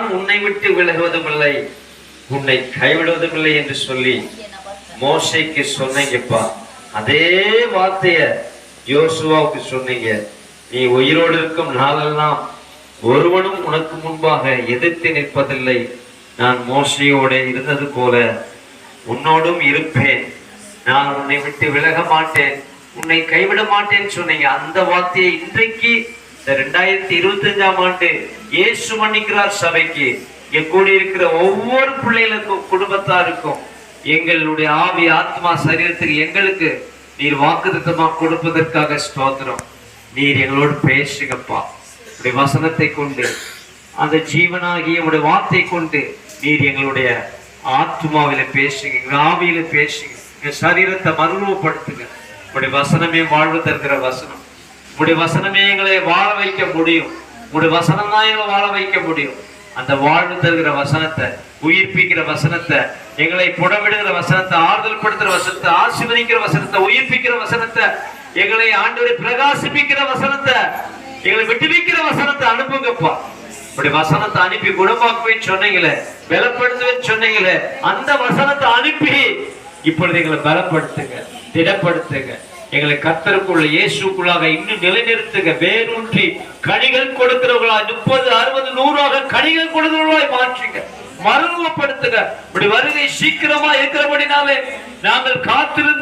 நான் உன்னை விட்டு விலகுவதும் இல்லை, உன்னை கைவிடுவதும் இல்லை என்று சொல்லி மோசேக்கு சொன்னீங்கப்பா. அதே வார்த்தைய யோசுவாவுக்கு சொன்னீங்க. நீ உயிரோடு இருக்கும் நாளெல்லாம் ஒருவனும் உனக்கு முன்பாக எதிர்த்து நிற்பதில்லை, நான் மோசையோட இருந்தது போல உன்னோடும் இருப்பேன், நான் உன்னை விட்டு விலக மாட்டேன், உன்னை கைவிட மாட்டேன்னு சொன்னீங்க. அந்த வார்த்தையை இன்றைக்கு இந்த 2025ஆம் ஆண்டு இயேசு மன்னிக்கிறார் சபைக்கு இங்க கூடியிருக்கிற ஒவ்வொரு பிள்ளைகளுக்கும் குடும்பத்தாருக்கும் எங்களுடைய ஆவி ஆத்மா சரீரத்துக்கு எங்களுக்கு நீர் வாக்குத்தத்தமா கொடுப்பதற்காக ஸ்தோத்திரம். நீர் எங்களோடு பேசுங்கப்பா. உடைய வசனத்தை கொண்டு, அந்த ஜீவனாகிய உடைய வார்த்தை கொண்டு நீர் எங்களுடைய ஆத்மாவில பேசுங்க, எங்க ஆவியில பேசுங்க, எங்க சரீரத்தை மறுரூபப்படுத்துங்க. உடைய வசனமே வாழ்வு தருகிற வசனம். உடைய வசனமே எங்களை வாழ வைக்க முடியும். உடைய வசனம் தான் எங்களை வாழ வைக்க முடியும். அந்த வாழ்வு தருகிற வசனத்தை, உயிர்ப்பிக்கிற வசனத்தை, எங்களை புடமிடுகிற வசனத்தை, ஆறுதல் படுத்துற வசனத்தை, ஆசீர்வதிக்கிற வசனத்தை, உயிர்ப்பிக்கிற வசனத்தை, எங்களை ஆண்டவரை பிரகாசிப்பிக்கிற வசனத்தை, எங்களை விட்டுவிக்கிற வசனத்தை அனுப்புங்கப்பா. உடைய வசனத்தை அனுப்பி குணமாக்குவேன்னு சொன்னீங்களே, பலப்படுத்துவேன்னு சொன்னீங்களே, அந்த வசனத்தை அனுப்பி இப்பொழுது எங்களை பலப்படுத்துங்க, திடப்படுத்துங்க. எங்களை கர்த்தருக்குள்ள இயேசுக்குள்ளாக இன்னும் நிலைநிறுத்துங்க. வேரூன்றி கனிகள் கொடுக்கிறவர்களாய் 30, 60, 100 கனிகள் கொடுக்கிறவர்களாய் மாற்றுங்க, மறுரூபப்படுத்துங்க. இப்படி வருகை சீக்கிரமா இருக்கிறபடினாலே நாங்கள் காத்திருந்து